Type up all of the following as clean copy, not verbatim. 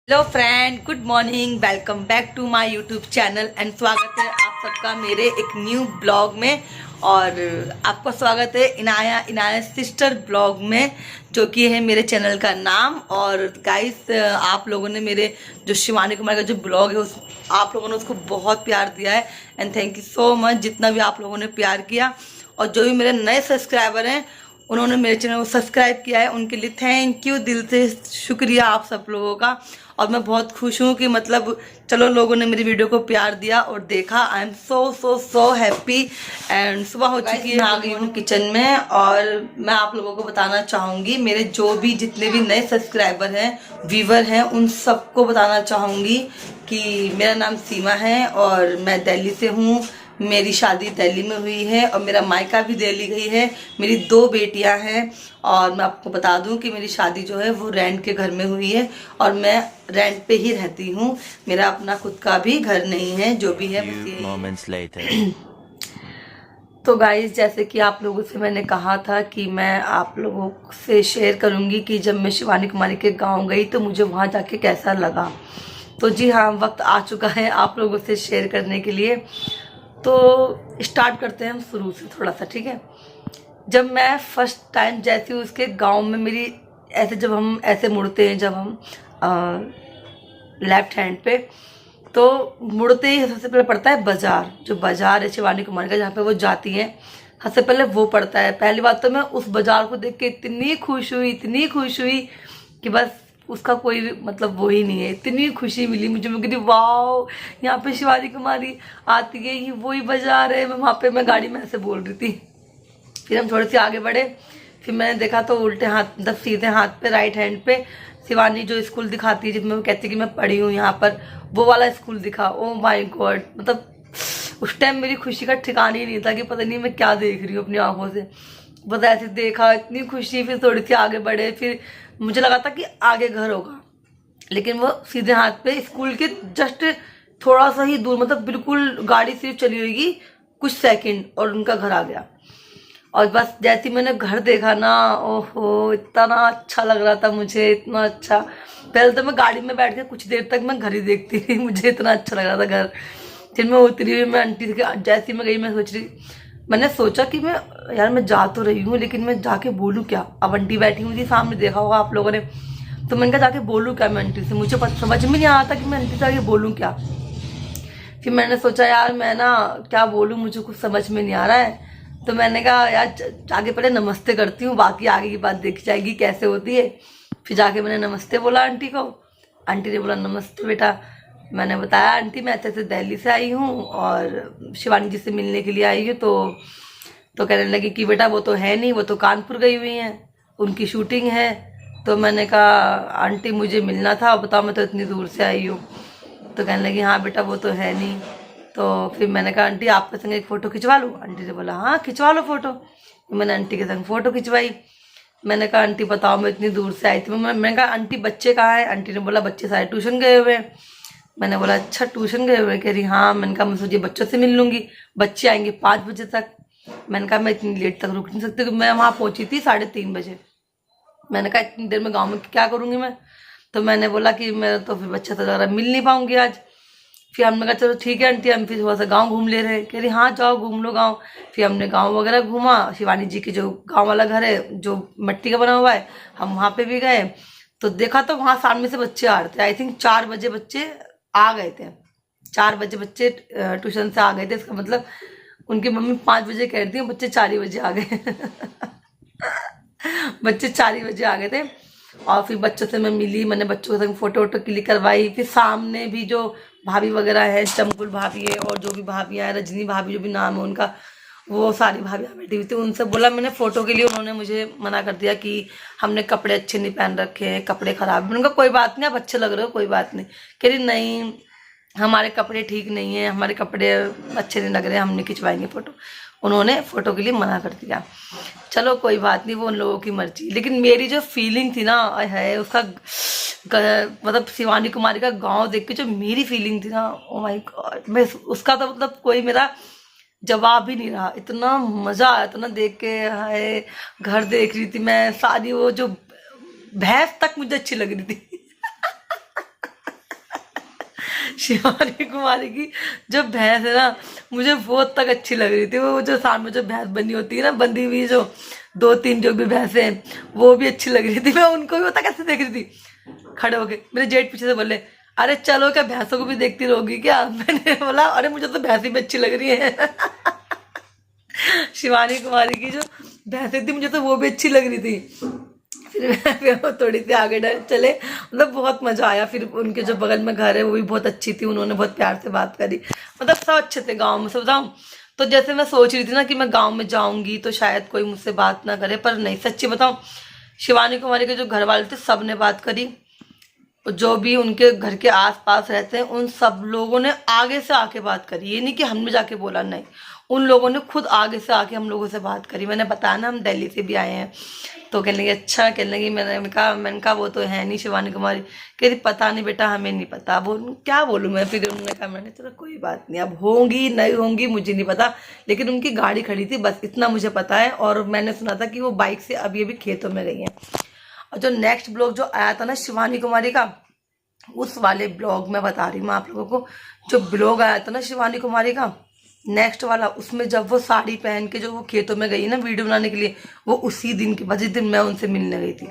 Hello friend, good morning. Welcome back to my YouTube channel and स्वागत है आप सबका मेरे एक न्यू ब्लॉग में। और आपका स्वागत है इनाया सिस्टर ब्लॉग में, जो कि है मेरे चैनल का नाम। और गाइस, आप लोगों ने मेरे जो शिवानी कुमार का जो ब्लॉग है आप लोगों ने उसको बहुत प्यार दिया है and thank you so much. जितना भी आप लोगों ने प्यार किया और जो भी मेरे नए सब्सक्राइबर हैं उन्होंने मेरे चैनल को सब्सक्राइब किया है, उनके लिए थैंक यू, दिल से शुक्रिया आप सब लोगों का। और मैं बहुत खुश हूँ कि मतलब चलो लोगों ने मेरी वीडियो को प्यार दिया और देखा। I am so happy. And सुबह हो चुकी है, आ गई हूँ किचन में और मैं आप लोगों को बताना चाहूँगी, मेरे जो भी जितने भी नए सब्सक्राइबर हैं, व्यूवर हैं, उन सबको बताना चाहूँगी कि मेरा नाम सीमा है और मैं दिल्ली से हूँ। मेरी शादी दिल्ली में हुई है और मेरा मायका भी दिल्ली गई है। मेरी 2 बेटियां हैं और मैं आपको बता दूं कि मेरी शादी जो है वो रेंट के घर में हुई है और मैं रेंट पे ही रहती हूँ। मेरा अपना खुद का भी घर नहीं है, जो भी है बस यही। तो गाइस, जैसे कि आप लोगों से मैंने कहा था कि मैं आप लोगों से शेयर करूंगी कि जब मैं शिवानी कुमारी के गाँव गई तो मुझे वहाँ जाके कैसा लगा। तो जी हाँ, वक्त आ चुका है आप लोगों से शेयर करने के लिए। तो स्टार्ट करते हैं हम शुरू से थोड़ा सा, ठीक है। जब मैं फर्स्ट टाइम जैसे उसके गांव में मेरी ऐसे जब हम ऐसे मुड़ते हैं, जब हम लेफ्ट हैंड पे, तो मुड़ते ही सबसे पहले पड़ता है बाजार। जो बाजार है शिवानी कुमार का, जहाँ पे वो जाती है, सबसे पहले वो पड़ता है। पहली बात तो मैं उस बाजार को देख के इतनी खुश हुई कि बस उसका कोई मतलब वो ही नहीं है। इतनी खुशी मिली मुझे, मैं कहती वाह, यहाँ पे शिवानी कुमारी आती है, ये वही बाजार है। मैं वहाँ पे मैं गाड़ी में ऐसे बोल रही थी। फिर हम थोड़े से आगे बढ़े, फिर मैंने देखा तो उल्टे हाथ मतलब सीधे हाथ पे राइट हैंड पे शिवानी जो स्कूल दिखाती है, जिसमें वो कहती है कि मैं पढ़ी हूँ यहाँ पर, वो वाला स्कूल दिखा। ओ माय गॉड, मतलब उस टाइम मेरी खुशी का ठिकाना ही नहीं था कि पता नहीं मैं क्या देख रही हूँ अपनी आंखों से। बस ऐसे देखा, इतनी खुशी। फिर थोड़ी सी आगे बढ़े, फिर मुझे लगा था कि आगे घर होगा, लेकिन वो सीधे हाथ पे स्कूल के जस्ट थोड़ा सा ही दूर, मतलब बिल्कुल गाड़ी सिर्फ चली होगी कुछ सेकंड और उनका घर आ गया। और बस जैसे मैंने घर देखा ना, ओहो, इतना अच्छा लग रहा था मुझे, इतना अच्छा। पहले तो मैं गाड़ी में बैठ के कुछ देर तक मैं घर ही देखती रही, मुझे इतना अच्छा लग रहा था घर। फिर मैं उतरी हुई, मैं आंटी के जैसे मैं गई, मैंने सोचा कि मैं यार मैं जा तो रही हूँ, लेकिन मैं जाके बोलूँ क्या। अब आंटी बैठी हुई थी सामने, देखा होगा आप लोगों ने, तो मैंने कहा जाके बोलूँ क्या मैं आंटी से। मुझे समझ में नहीं आ रहा था कि मैं आंटी से आगे बोलूँ क्या। फिर मैंने सोचा यार मैं ना क्या बोलूँ, मुझे कुछ समझ में नहीं आ रहा है। तो मैंने कहा यार आगे पहले नमस्ते करती हूँ, बाकी आगे की बात देखी जाएगी कैसे होती है। फिर जाके मैंने नमस्ते बोला आंटी को। आंटी ने बोला नमस्ते बेटा। मैंने बताया आंटी मैं ऐसे दिल्ली से आई हूँ और शिवानी जी से मिलने के लिए आई हूँ। तो कहने लगी कि बेटा वो तो है नहीं, वो तो कानपुर गई हुई हैं, उनकी शूटिंग है। तो मैंने कहा आंटी मुझे मिलना था, बताओ मैं तो इतनी दूर से आई हूँ। तो कहने लगी हाँ बेटा वो तो है नहीं। तो फिर मैंने कहा आंटी आपके संग एक फ़ोटो खिंचवा लूँ। आंटी ने बोला हाँ खिंचवा लो फ़ोटो। मैंने आंटी के संग फ़ोटो खिंचवाई। मैंने कहा आंटी बताओ मैं इतनी दूर से आई थी। मैंने कहा आंटी बच्चे कहाँ हैं। आंटी ने बोला बच्चे सारे ट्यूशन गए हुए हैं। मैंने बोला अच्छा ट्यूशन गए हुए। कह रही हाँ। मैंने कहा मैं सोचिए बच्चों से मिल लूँगी, बच्चे आएंगे 5 बजे तक। मैंने कहा मैं इतनी लेट तक रुक नहीं सकती, क्योंकि मैं वहाँ पहुँची थी 3:30 बजे। मैंने कहा इतनी देर में गाँव में क्या करूँगी मैं। तो मैंने बोला कि मैं तो फिर बच्चा तो ज़रा मिल नहीं पाऊँगी आज। फिर हमने कहा चलो ठीक है आंटी, हम फिर थोड़ा सा गांव घूम ले रहे हैं। कह रही हाँ जाओ घूम लो गांव। फिर हमने गांव वगैरह घूमा। शिवानी जी के जो गांव वाला घर है जो मिट्टी का बना हुआ है, हम वहाँ पे भी गए। तो देखा तो वहाँ सामने से बच्चे आ रहे थे। आई थिंक 4 बजे बच्चे आ गए थे। 4 बजे बच्चे ट्यूशन से आ गए थे। इसका मतलब उनकी मम्मी 5 बजे कह रही थी, बच्चे 4 ही बजे आ गए। बच्चे 4 ही बजे आ गए थे। और फिर बच्चों से मैं मिली, मैंने बच्चों के संग फोटो वोटो क्लिक करवाई। फिर सामने भी जो भाभी वगैरह है, चमकुल भाभी है और जो भी भाभी है, रजनी भाभी जो भी नाम है उनका, वो सारी भाभी बैठी हुई थी। उनसे बोला मैंने फ़ोटो के लिए, उन्होंने मुझे मना कर दिया कि हमने कपड़े अच्छे नहीं पहन रखे हैं, कपड़े ख़राब। मैंने कहा कोई बात नहीं, आप अच्छे लग रहे हो, कोई बात नहीं। कह रही नहीं हमारे कपड़े ठीक नहीं है, हमारे कपड़े अच्छे नहीं लग रहे, हम नहीं खिंचवाएंगे फ़ोटो। उन्होंने फ़ोटो के लिए मना कर दिया। चलो कोई बात नहीं, वो उन लोगों की मर्जी। लेकिन मेरी जो फीलिंग थी ना है उसका मतलब शिवानी कुमारी का गांव देख के जो मेरी फीलिंग थी ना, ओ माय गॉड, मैं उसका तो मतलब कोई मेरा जवाब ही नहीं रहा। इतना मज़ा आया था ना देख के। हाय, घर देख रही थी मैं, सारी वो जो भैंस तक मुझे अच्छी लग रही थी। शिवानी कुमारी की जो भैंस है ना, मुझे बहुत तक अच्छी लग रही थी। वो जो सामने जो भैंस बनी होती है ना, बंधी हुई जो 2-3 जो भी भैंसे हैं, वो भी अच्छी लग रही थी। मैं उनको भी पता कैसे देख रही थी, खड़े होके। मेरे जेठ पीछे से बोले, अरे चलो क्या भैंसों को भी देखती रहोगी क्या? मैंने बोला अरे मुझे तो भैंसी भी अच्छी लग रही है। शिवानी कुमारी की जो भैंसें थी, मुझे तो वो भी अच्छी लग रही थी। फिर वो थोड़ी सी आगे चले, मतलब बहुत मजा आया। फिर उनके जो बगल में घर है वो भी बहुत अच्छी थी, उन्होंने बहुत प्यार से बात करी। मतलब सब अच्छे थे गांव में, सब बताऊं तो। जैसे मैं सोच रही थी ना कि मैं गांव में जाऊंगी तो शायद कोई मुझसे बात ना करे, पर नहीं, सच्ची बताऊं, शिवानी कुमारी के जो घर वाले थे सब ने बात करी। जो भी उनके घर के आसपास रहते हैं उन सब लोगों ने आगे से आके बात करी। ये नहीं कि हमने जाके बोला, नहीं, उन लोगों ने खुद आगे से आके हम लोगों से बात करी। मैंने बताया ना हम दिल्ली से भी आए हैं, तो कहने लगे अच्छा, कहने लगी। मैंने कहा वो तो है नहीं शिवानी कुमारी। कह रही पता नहीं बेटा, हमें नहीं पता। बोल क्या बोलूँ मैं? फिर उन्होंने कहा, मैंने चलो कोई बात नहीं, अब होंगी नहीं होंगी मुझे नहीं पता, लेकिन उनकी गाड़ी खड़ी थी, बस इतना मुझे पता है। और मैंने सुना था कि वो बाइक से अभी अभी खेतों में गई हैं। और जो नेक्स्ट ब्लॉग जो आया था ना शिवानी कुमारी का, उस वाले ब्लॉग में बता रही हूँ मैं आप लोगों को। जो ब्लॉग आया था ना शिवानी कुमारी का नेक्स्ट वाला, उसमें जब वो साड़ी पहन के जो वो खेतों में गई ना वीडियो बनाने के लिए, वो उसी दिन के बाद, जिस दिन मैं उनसे मिलने गई थी,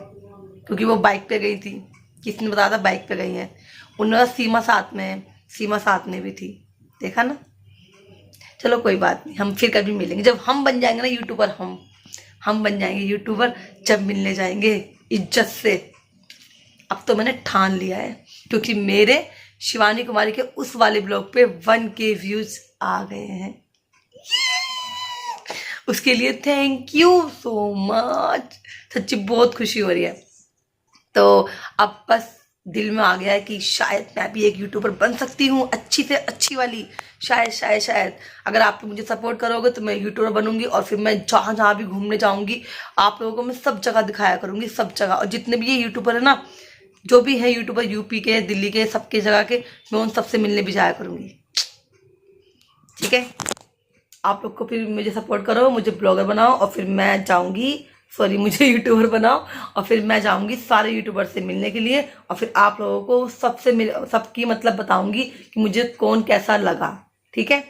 क्योंकि वो बाइक पे गई थी। किसने बताया था बाइक पे गई है? उन्होंने सीमा साथ में है, सीमा साथ में भी थी, देखा ना। चलो कोई बात नहीं, हम फिर कभी मिलेंगे जब हम बन जाएंगे ना यूट्यूबर। हम बन जाएंगे यूट्यूबर जब मिलने जाएंगे इज्जत से। अब तो मैंने ठान लिया है, क्योंकि मेरे शिवानी कुमारी के उस वाले ब्लॉग पे 1K व्यूज आ गए हैं। उसके लिए थैंक यू सो मच, सच्ची बहुत खुशी हो रही है। तो अब बस दिल में आ गया है कि शायद मैं भी एक यूट्यूबर बन सकती हूँ, अच्छी से अच्छी वाली। शायद अगर आप मुझे सपोर्ट करोगे तो मैं यूट्यूबर बनूंगी, और फिर मैं जहाँ जहाँ भी घूमने जाऊंगी आप लोगों को मैं सब जगह दिखाया करूंगी, सब जगह। और जितने भी ये यूट्यूबर है ना, जो भी है यूट्यूबर, यूपी के, दिल्ली के, सबके जगह के, मैं उन सबसे मिलने भी जाया करूंगी। ठीक है, आप लोग को फिर मुझे सपोर्ट करो, मुझे ब्लॉगर बनाओ, और फिर मैं जाऊंगी, सॉरी मुझे यूट्यूबर बनाओ, और फिर मैं जाऊंगी सारे यूट्यूबर से मिलने के लिए। और फिर आप लोगों को सबकी मतलब बताऊंगी कि मुझे कौन कैसा लगा। ठीक है,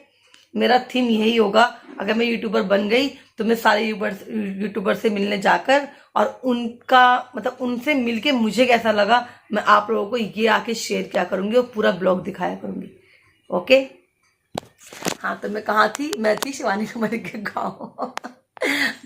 मेरा थीम यही होगा। अगर मैं यूट्यूबर बन गई तो मैं सारे यूट्यूबर से मिलने जाकर, और उनका मतलब उनसे मिलके मुझे कैसा लगा, मैं आप लोगों को ये आके शेयर किया करूंगी, और पूरा ब्लॉग दिखाया करूंगी। ओके, हाँ, तो मैं कहाँ थी? मैं थी शिवानी कुमारी के गाँव।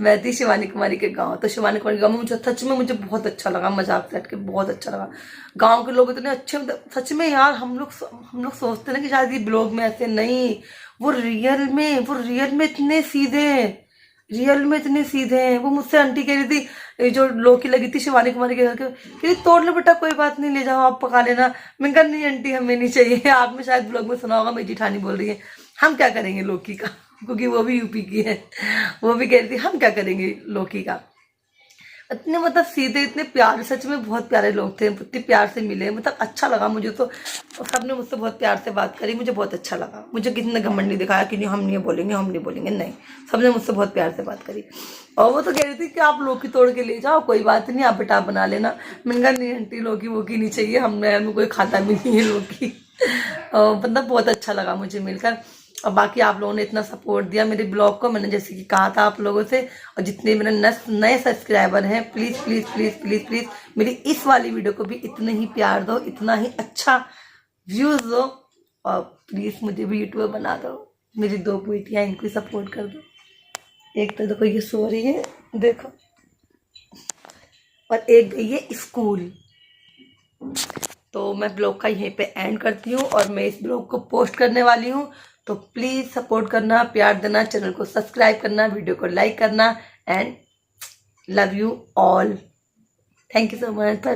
मैं थी शिवानी कुमारी के गाँव। तो शिवानी कुमारी के गाँव में मुझे सच में मुझे बहुत अच्छा लगा, मजाक से हट के बहुत अच्छा लगा। गांव के लोग इतने अच्छे, सच में यार। हम लोग सोचते ना कि शायद ये ब्लॉग में ऐसे, नहीं, वो रियल में इतने सीधे हैं, रियल में इतने सीधे हैं। वो मुझसे आंटी कह रही थी, जो लौकी लगी थी शिवानी कुमारी के घर के, कह रही तोड़ लो बेटा, कोई बात नहीं, ले जाओ आप पका लेना। मैं कहा नहीं आंटी, हमें नहीं चाहिए। आपने शायद ब्लॉग में सुना होगा, मेरी जिठानी बोल रही है हम क्या करेंगे लौकी का, क्योंकि वो भी यूपी की है। वो भी कह रही थी हम क्या करेंगे लौकी का। इतने मतलब सीधे, इतने प्यारे, सच में बहुत प्यारे लोग थे, इतने प्यार से मिले, मतलब अच्छा लगा मुझे तो। सबने मुझसे बहुत प्यार से बात करी, मुझे बहुत अच्छा लगा। मुझे किसी ने घमंड नहीं दिखाया कि नहीं हम नहीं बोलेंगे, नहीं, सबने मुझसे बहुत प्यार से बात करी। और वो तो कह रही थी कि आप लौकी तोड़ के ले जाओ, कोई बात नहीं, आप बेटा बना लेना। मैंने कहा नहीं आंटी, लौकी वोकी नहीं चाहिए, हमें कोई खाता भी नहीं है लौकी। मतलब बहुत अच्छा लगा मुझे मिलकर। और बाकी आप लोगों ने इतना सपोर्ट दिया मेरे ब्लॉग को, मैंने जैसे कि कहा था आप लोगों से। और जितने मेरे नए सब्सक्राइबर हैं, please please please please please मेरी इस वाली वीडियो को भी इतने ही प्यार दो, इतना ही अच्छा व्यूज़ दो, और प्लीज़ मुझे भी यूट्यूबर बना दो। मेरी 2 बेटियाँ, इनको सपोर्ट कर दो। एक तो देखो ये सो रही है, देखो, और एक गई है स्कूल। तो मैं ब्लॉग का यहीं पे एंड करती हूँ, और मैं इस ब्लॉग को पोस्ट करने वाली हूँ। तो प्लीज़ सपोर्ट करना, प्यार देना, चैनल को सब्सक्राइब करना, वीडियो को लाइक करना, and love you all. Thank you so much.